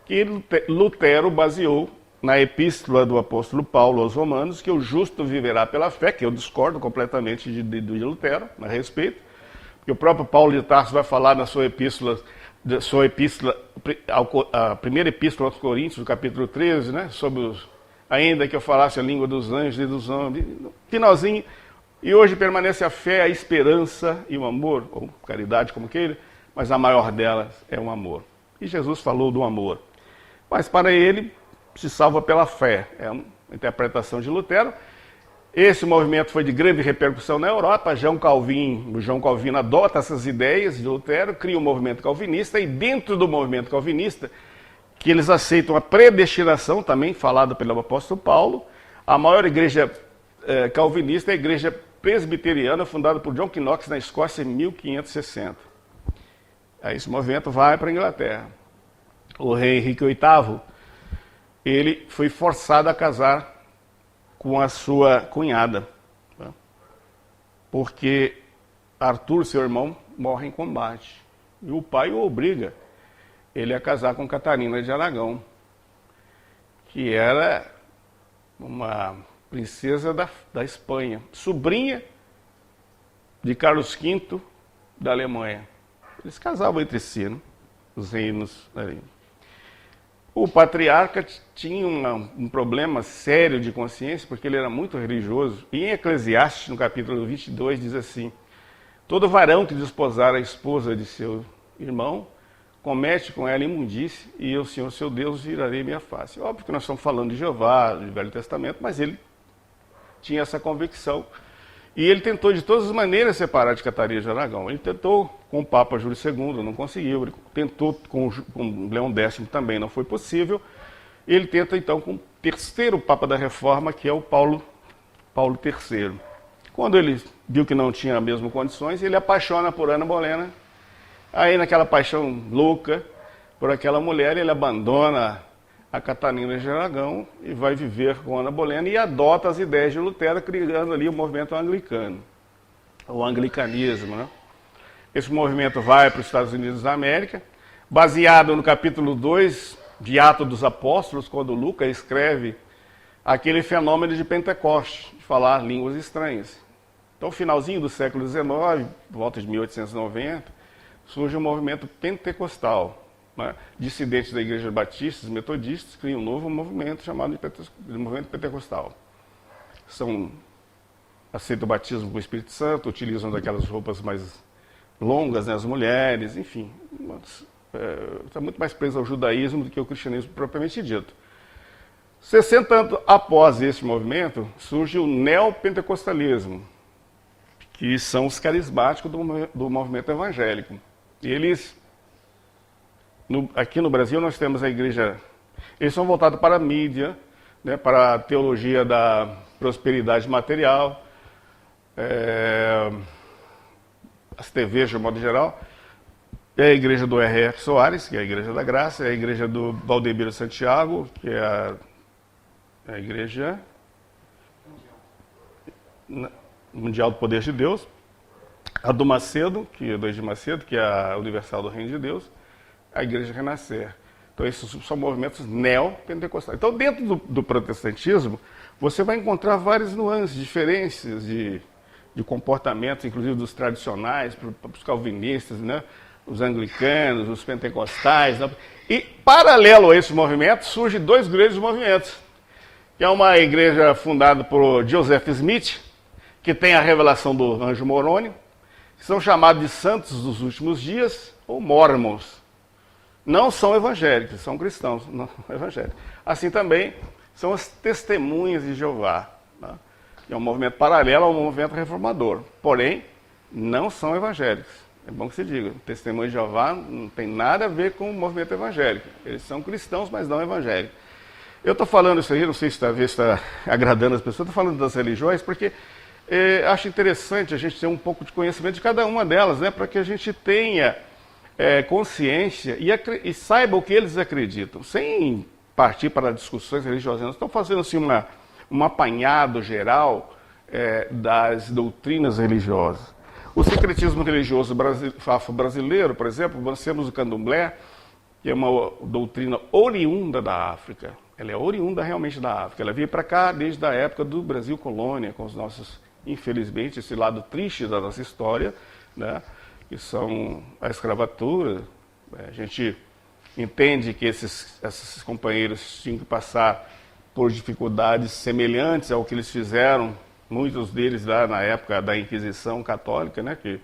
que Lutero baseou na epístola do apóstolo Paulo aos Romanos, que o justo viverá pela fé, que eu discordo completamente de Lutero a respeito, porque o próprio Paulo de Tarso vai falar na sua epístola, a primeira epístola aos Coríntios, no capítulo 13, né, sobre ainda que eu falasse a língua dos anjos e dos homens, finalzinho, e hoje permanece a fé, a esperança e o amor, ou caridade como queira, mas a maior delas é o amor. E Jesus falou do amor. Mas para ele, se salva pela fé. É uma interpretação de Lutero. Esse movimento foi de grande repercussão na Europa. João Calvino adota essas ideias de Lutero, cria um movimento calvinista, e dentro do movimento calvinista, que eles aceitam a predestinação, também falada pelo apóstolo Paulo, a maior igreja calvinista é a igreja presbiteriana, fundada por John Knox na Escócia em 1560. Aí esse movimento vai para a Inglaterra. O rei Henrique VIII, ele foi forçado a casar com a sua cunhada, tá? Porque Arthur, seu irmão, morre em combate. E o pai o obriga ele a casar com Catarina de Aragão, que era uma princesa da Espanha, sobrinha de Carlos V da Alemanha. Eles casavam entre si, né? Os reinos ali. O patriarca tinha um problema sério de consciência, porque ele era muito religioso. E em Eclesiastes, no capítulo 22, diz assim: todo varão que desposar a esposa de seu irmão, comete com ela imundície, e eu, Senhor, seu Deus, virarei minha face. Óbvio que nós estamos falando de Jeová, do Velho Testamento, mas ele tinha essa convicção. E ele tentou de todas as maneiras separar de Catarina de Aragão. Ele tentou com o Papa Júlio II, não conseguiu. Ele tentou com Leão X, também não foi possível. Ele tenta então com o terceiro Papa da Reforma, que é o Paulo III. Quando ele viu que não tinha as mesmas condições, ele apaixona por Ana Bolena. Aí naquela paixão louca por aquela mulher, ele abandona a Catarina de Aragão e vai viver com Ana Bolena e adota as ideias de Lutero, criando ali o movimento anglicano, o anglicanismo, né? Esse movimento vai para os Estados Unidos da América, baseado no capítulo 2 de Atos dos Apóstolos, quando Lucas escreve aquele fenômeno de Pentecostes, de falar línguas estranhas. Então, finalzinho do século XIX, por volta de 1890, surge o movimento pentecostal. Dissidentes da igreja batistas, metodistas, criam um novo movimento chamado de movimento pentecostal. Aceitam o batismo com o Espírito Santo, utilizam daquelas roupas mais longas, né, as mulheres, enfim. Está muito mais preso ao judaísmo do que ao cristianismo propriamente dito. 60 anos após esse movimento, surge o neopentecostalismo, que são os carismáticos do movimento evangélico. Eles... aqui no Brasil nós temos a igreja, eles são voltados para a mídia, né, para a teologia da prosperidade material, as TVs de modo geral. É a igreja do R.R. Soares, que é a igreja da graça, é a igreja do Valdemiro Santiago, que é a igreja mundial do poder de Deus, a do Macedo, que é do Edir Macedo, que é a Universal do Reino de Deus, a Igreja Renascer. Então, esses são movimentos neopentecostais. Então, dentro do protestantismo, você vai encontrar várias nuances, diferenças de comportamento, inclusive dos tradicionais, para os calvinistas, né? Os anglicanos, os pentecostais. Né? E, paralelo a esse movimento, surgem dois grandes movimentos, que é uma igreja fundada por Joseph Smith, que tem a revelação do anjo morônio, que são chamados de santos dos últimos dias, ou mormons. Não são evangélicos, são cristãos, não evangélicos. Assim também são as testemunhas de Jeová, né? Que é um movimento paralelo ao movimento reformador. Porém, não são evangélicos. É bom que se diga, testemunho de Jeová não tem nada a ver com o movimento evangélico. Eles são cristãos, mas não evangélicos. Eu estou falando isso aí, não sei se talvez está agradando as pessoas, estou falando das religiões, porque acho interessante a gente ter um pouco de conhecimento de cada uma delas, né, para que a gente tenha consciência e saiba o que eles acreditam, sem partir para discussões religiosas. Nós estamos fazendo assim, um apanhado geral das doutrinas religiosas. O sincretismo religioso afro-brasileiro, por exemplo, nós temos o candomblé, que é uma doutrina oriunda da África. Ela é oriunda realmente da África. Ela veio para cá desde a época do Brasil colônia, com os nossos, infelizmente, esse lado triste da nossa história, né, que são a escravatura. A gente entende que esses companheiros tinham que passar por dificuldades semelhantes ao que eles fizeram, muitos deles lá na época da Inquisição Católica, né, que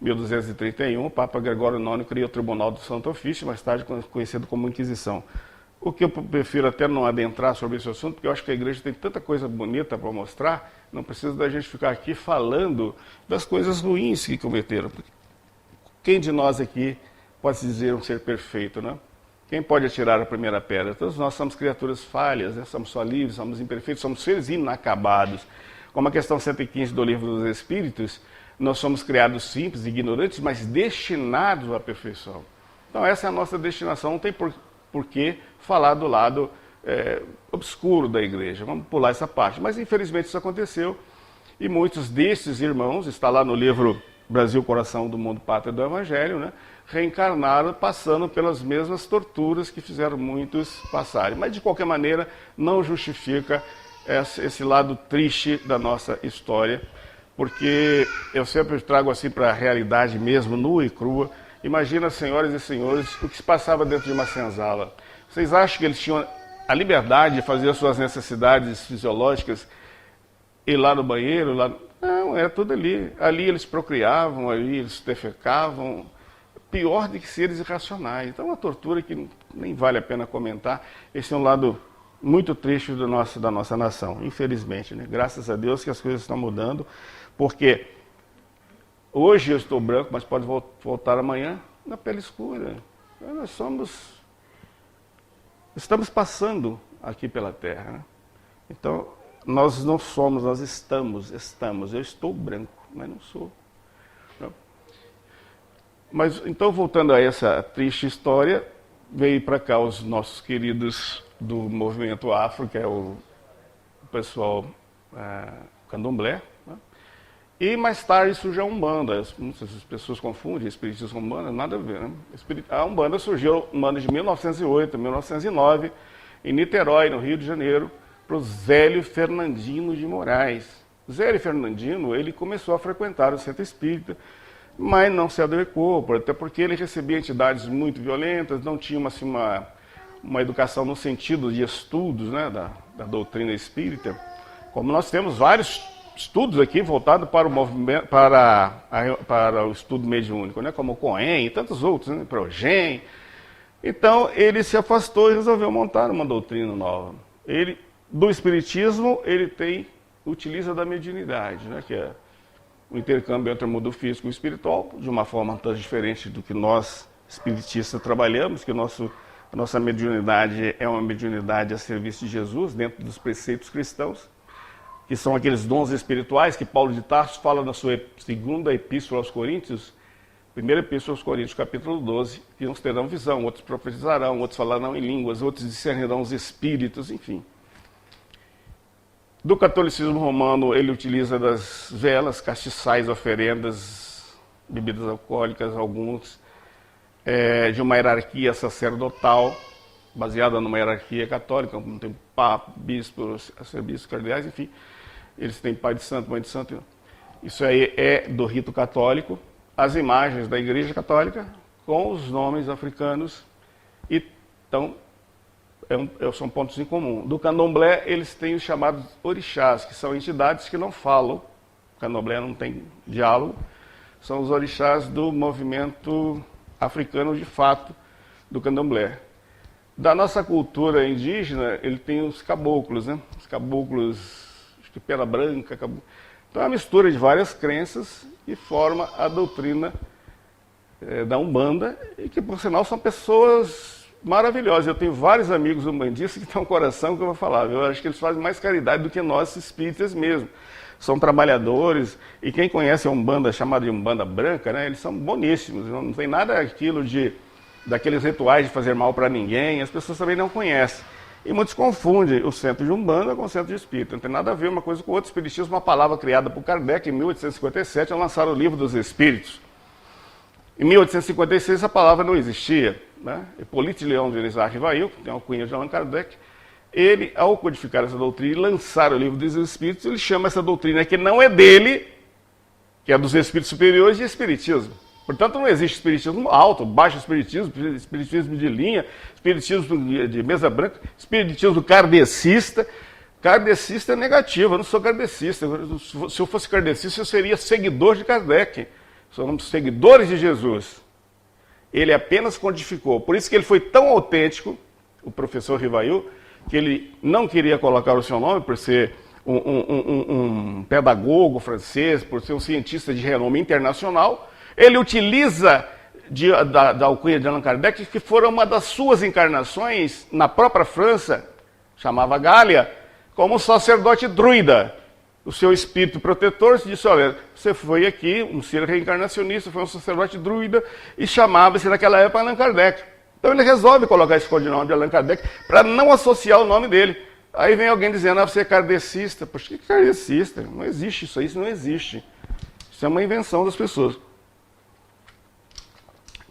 em 1231 o Papa Gregório IX criou o Tribunal do Santo Ofício, mais tarde conhecido como Inquisição. O que eu prefiro até não adentrar sobre esse assunto, porque eu acho que a igreja tem tanta coisa bonita para mostrar, não precisa da gente ficar aqui falando das coisas ruins que cometeram. Quem de nós aqui pode se dizer um ser perfeito, né? Quem pode atirar a primeira pedra? Todos nós somos criaturas falhas, né? Somos só livres, somos imperfeitos, somos seres inacabados. Como a questão 115 do Livro dos Espíritos, nós somos criados simples, ignorantes, mas destinados à perfeição. Então essa é a nossa destinação, não tem por que falar do lado obscuro da igreja. Vamos pular essa parte. Mas infelizmente isso aconteceu e muitos desses irmãos, está lá no livro Brasil, Coração do Mundo, Pátria do Evangelho, né, reencarnaram passando pelas mesmas torturas que fizeram muitos passarem. Mas de qualquer maneira não justifica esse lado triste da nossa história, porque eu sempre trago assim para a realidade mesmo, nua e crua. Imagina, senhoras e senhores, o que se passava dentro de uma senzala. Vocês acham que eles tinham a liberdade de fazer as suas necessidades fisiológicas, ir lá no banheiro? Não, era tudo ali. Ali eles procriavam, ali eles defecavam. Pior do que seres irracionais. Então é uma tortura que nem vale a pena comentar. Esse é um lado muito triste da nossa nação, infelizmente, né? Graças a Deus que as coisas estão mudando, porque hoje eu estou branco, mas pode voltar amanhã na pele escura. Nós estamos passando aqui pela Terra, né? Então, nós não somos, nós estamos. Eu estou branco, mas não sou. Não. Mas, então, voltando a essa triste história, veio para cá os nossos queridos do movimento afro, que é o pessoal candomblé, né? E mais tarde surge a Umbanda. As pessoas confundem espiritismo com Umbanda, nada a ver, né? A Umbanda surgiu no ano de 1908, 1909, em Niterói, no Rio de Janeiro, para o Zélio Fernandino de Moraes. Zélio Fernandino, ele começou a frequentar o centro espírita, mas não se adequou, até porque ele recebia entidades muito violentas, não tinha uma educação no sentido de estudos, né, da doutrina espírita, como nós temos vários estudos aqui voltados para o movimento, para o estudo mediúnico, né, como o Cohen e tantos outros, né, Progen. Então ele se afastou e resolveu montar uma doutrina nova. Ele, do espiritismo, ele utiliza da mediunidade, né, que é o intercâmbio entre o mundo físico e o espiritual, de uma forma tão diferente do que nós espiritistas trabalhamos, que a nossa mediunidade é uma mediunidade a serviço de Jesus, dentro dos preceitos cristãos, que são aqueles dons espirituais que Paulo de Tarso fala na sua segunda epístola aos Coríntios, primeira epístola aos Coríntios, capítulo 12, que uns terão visão, outros profetizarão, outros falarão em línguas, outros discernirão os espíritos, enfim. Do catolicismo romano, ele utiliza das velas, castiçais, oferendas, bebidas alcoólicas, alguns, de uma hierarquia sacerdotal, baseada numa hierarquia católica, como tem papa, bispos, arcebispos, cardeais, enfim. Eles têm pai de santo, mãe de santo. Isso aí é do rito católico. As imagens da Igreja Católica com os nomes africanos e estão são pontos em comum. Do candomblé, eles têm os chamados orixás, que são entidades que não falam. O candomblé não tem diálogo. São os orixás do movimento africano, de fato, do candomblé. Da nossa cultura indígena, ele tem os caboclos, né? Os caboclos de pena branca. Então é uma mistura de várias crenças e forma a doutrina da Umbanda, e que, por sinal, são pessoas maravilhosas. Eu tenho vários amigos umbandistas que têm um coração que eu vou falar. Eu acho que eles fazem mais caridade do que nós espíritas mesmo. São trabalhadores, e quem conhece a Umbanda, chamada de Umbanda branca, né, eles são boníssimos. Não tem nada aquilo daqueles rituais de fazer mal para ninguém, as pessoas também não conhecem. E muitos confundem o centro de Umbanda com o centro de Espírito. Não tem nada a ver uma coisa com outra. Espiritismo é uma palavra criada por Kardec em 1857, ao lançar o Livro dos Espíritos. Em 1856 a palavra não existia, né? Hipólito Leão de Rivail, que tem uma cunha de Allan Kardec, ele, ao codificar essa doutrina e lançar o Livro dos Espíritos, ele chama essa doutrina que não é dele, que é dos espíritos superiores, de espiritismo. Portanto, não existe espiritismo alto, baixo espiritismo, espiritismo de linha, espiritismo de mesa branca, espiritismo kardecista. Kardecista é negativo, eu não sou kardecista. Se eu fosse kardecista, eu seria seguidor de Kardec. Somos seguidores de Jesus. Ele apenas codificou. Por isso que ele foi tão autêntico, o professor Rivail, que ele não queria colocar o seu nome por ser um pedagogo francês, por ser um cientista de renome internacional. Ele utiliza da alcunha de Allan Kardec, que foram uma das suas encarnações na própria França, chamava Gália, como sacerdote druida. O seu espírito protetor disse, olha, você foi aqui, um ser reencarnacionista, foi um sacerdote druida, e chamava-se naquela época Allan Kardec. Então ele resolve colocar esse codinome de Allan Kardec para não associar o nome dele. Aí vem alguém dizendo, você é kardecista. Poxa, que kardecista? Não existe isso aí, isso não existe. Isso é uma invenção das pessoas.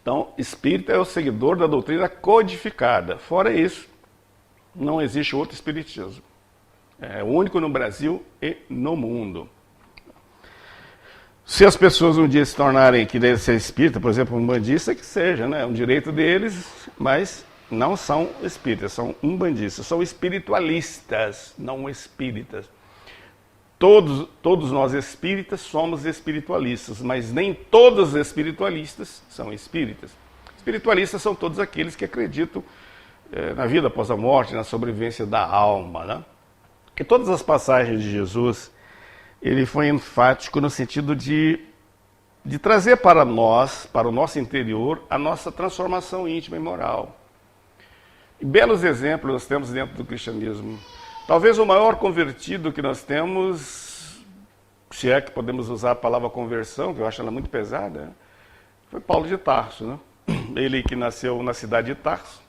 Então, espírita é o seguidor da doutrina codificada. Fora isso, não existe outro espiritismo. É o único no Brasil e no mundo. Se as pessoas um dia se tornarem que devem ser espírita, por exemplo, umbandista, que seja, né? É um direito deles, mas não são espíritas, são umbandistas, são espiritualistas, não espíritas. Todos nós espíritas somos espiritualistas, mas nem todos os espiritualistas são espíritas. Espiritualistas são todos aqueles que acreditam na vida após a morte, na sobrevivência da alma, né? E todas as passagens de Jesus, ele foi enfático no sentido de trazer para nós, para o nosso interior, a nossa transformação íntima e moral. E belos exemplos nós temos dentro do cristianismo. Talvez o maior convertido que nós temos, se é que podemos usar a palavra conversão, que eu acho ela muito pesada, foi Paulo de Tarso, né? Ele que nasceu na cidade de Tarso,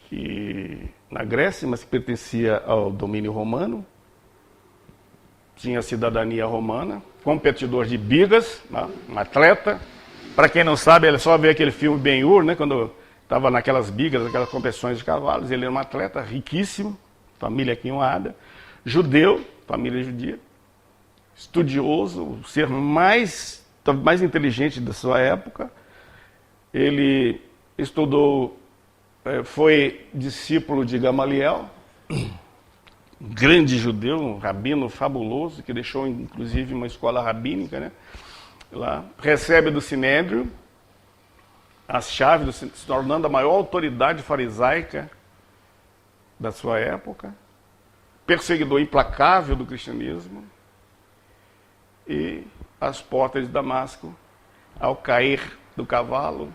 que na Grécia, mas que pertencia ao domínio romano, tinha cidadania romana, competidor de bigas, né? Um atleta. Para quem não sabe, ele só vê aquele filme Ben-Hur, né? Quando estava naquelas bigas, naquelas competições de cavalos. Ele era um atleta riquíssimo, família quinhoada, judeu, família judia, estudioso, o ser mais inteligente da sua época. Ele estudou, foi discípulo de Gamaliel, um grande judeu, um rabino fabuloso, que deixou inclusive uma escola rabínica, né? Lá, recebe do Sinédrio as chaves, se tornando a maior autoridade farisaica da sua época, perseguidor implacável do cristianismo, e às portas de Damasco, ao cair do cavalo,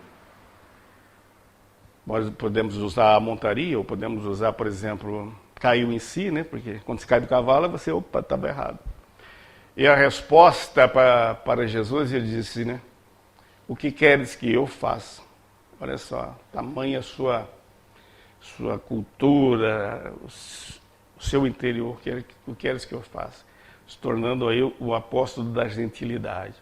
nós podemos usar a montaria, ou podemos usar, por exemplo, caiu em si, né? Porque quando se cai do cavalo, você, opa, estava errado. E a resposta para Jesus, ele disse, né? O que queres que eu faça? Olha só, tamanha sua cultura, o seu interior, o que queres que eu faça? Se tornando aí o apóstolo da gentilidade.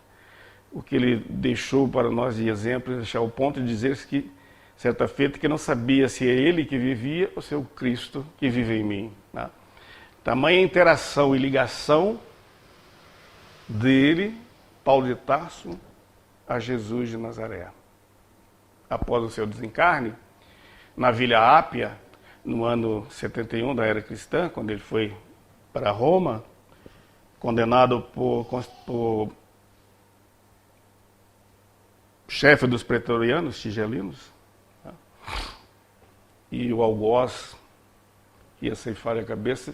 O que ele deixou para nós de exemplo, deixar o ponto de dizer que, certa feita, que não sabia se é ele que vivia ou se é o Cristo que vive em mim. Né? Tamanha interação e ligação dele, Paulo de Tarso, a Jesus de Nazaré. Após o seu desencarne, na Vila Ápia, no ano 71 da era cristã, quando ele foi para Roma, condenado por chefe dos pretorianos, tigelinos, né? E o algoz ia ceifar a cabeça.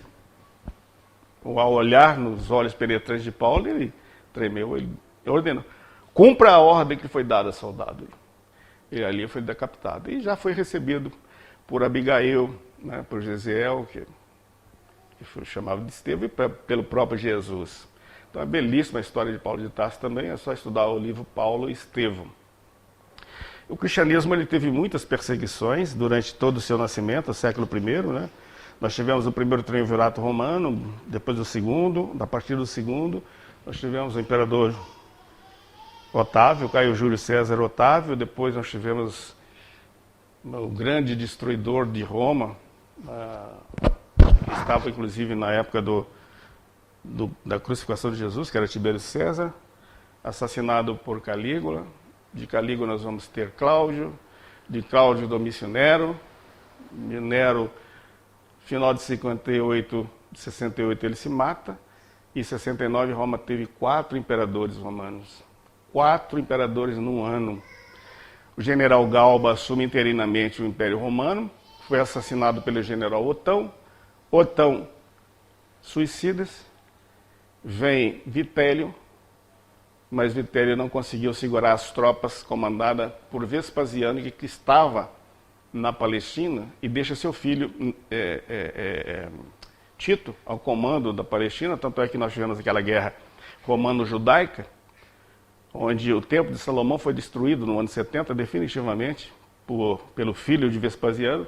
Ao olhar nos olhos penetrantes de Paulo, ele tremeu, ele ordenou: cumpra a ordem que foi dada ao soldado. E ali foi decapitado. E já foi recebido por Abigail, né, por Jezeel, que foi chamado de Estevão, e pelo próprio Jesus. Então é belíssima a história de Paulo de Tarso também, é só estudar o livro Paulo e Estevão. O cristianismo ele teve muitas perseguições durante todo o seu nascimento, o século I, né? Nós tivemos o primeiro triunvirato romano, depois do segundo, a partir do segundo, nós tivemos o imperador Otávio, Caio Júlio César Otávio, depois nós tivemos o grande destruidor de Roma, que estava inclusive na época da crucificação de Jesus, que era Tibério César, assassinado por Calígula. De Calígula nós vamos ter Cláudio, de Cláudio Domício Nero, de Nero, final de 68, de 68 ele se mata, e em 69 Roma teve 4 imperadores romanos. 4 imperadores num ano. O general Galba assume interinamente o Império Romano, foi assassinado pelo general Otão. Otão suicida-se, vem Vitélio, mas Vitélio não conseguiu segurar as tropas comandadas por Vespasiano, que estava na Palestina, e deixa seu filho Tito ao comando da Palestina. Tanto é que nós tivemos aquela guerra romano-judaica, onde o Templo de Salomão foi destruído no ano 70, definitivamente, pelo filho de Vespasiano,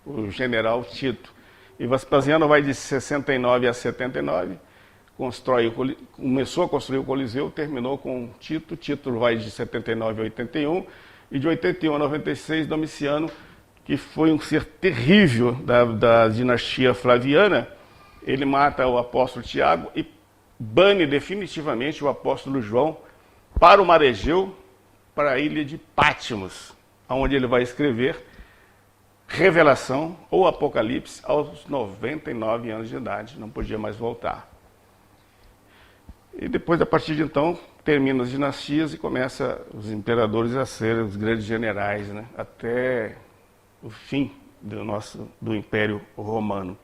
o general Tito. E Vespasiano vai de 69 a 79, começou a construir o Coliseu, terminou com Tito. Tito vai de 79 a 81, e de 81 a 96, Domiciano, que foi um ser terrível da dinastia flaviana, ele mata o apóstolo Tiago e bane definitivamente o apóstolo João para o mar Egeu, para a ilha de Patmos, onde ele vai escrever Revelação ou Apocalipse aos 99 anos de idade, não podia mais voltar. E depois, a partir de então, termina as dinastias e começa os imperadores a serem os grandes generais, né? Até o fim do Império Romano.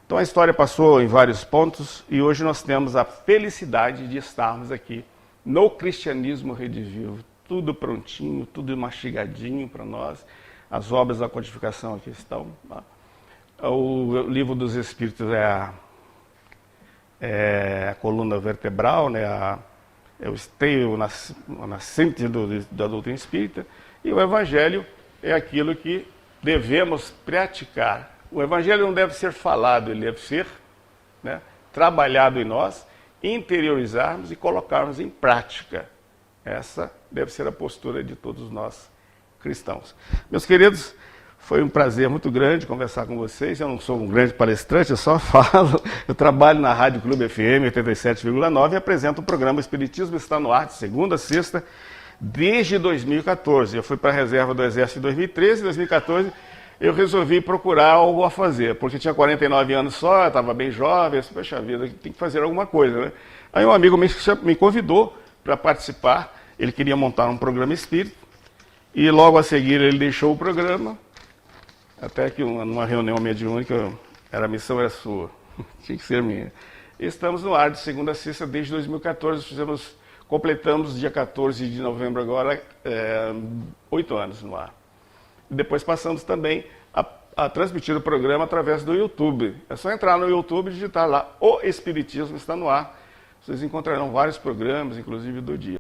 Então a história passou em vários pontos e hoje nós temos a felicidade de estarmos aqui no Cristianismo Redivivo. Tudo prontinho, tudo mastigadinho para nós. As obras da codificação aqui estão. O Livro dos Espíritos é a coluna vertebral, né? É o esteio, a nascente da doutrina espírita. E o Evangelho é aquilo que devemos praticar. O Evangelho não deve ser falado, ele deve ser, né, trabalhado em nós, interiorizarmos e colocarmos em prática. Essa deve ser a postura de todos nós cristãos. Meus queridos, foi um prazer muito grande conversar com vocês. Eu não sou um grande palestrante, eu só falo. Eu trabalho na Rádio Clube FM 87,9 e apresento o programa Espiritismo Está no Ar, de segunda a sexta, desde 2014. Eu fui para a reserva do Exército em 2013, em 2014 eu resolvi procurar algo a fazer, porque tinha 49 anos só, estava bem jovem, assim, poxa vida, tem que fazer alguma coisa, né? Aí um amigo me convidou para participar, ele queria montar um programa espírita, e logo a seguir ele deixou o programa, até que numa reunião mediúnica, a missão era sua, tinha que ser minha. E estamos no ar de segunda a sexta desde 2014, completamos dia 14 de novembro agora, 8 anos no ar. E depois passamos também a transmitir o programa através do YouTube. É só entrar no YouTube e digitar lá, O Espiritismo Está no Ar. Vocês encontrarão vários programas, inclusive do dia.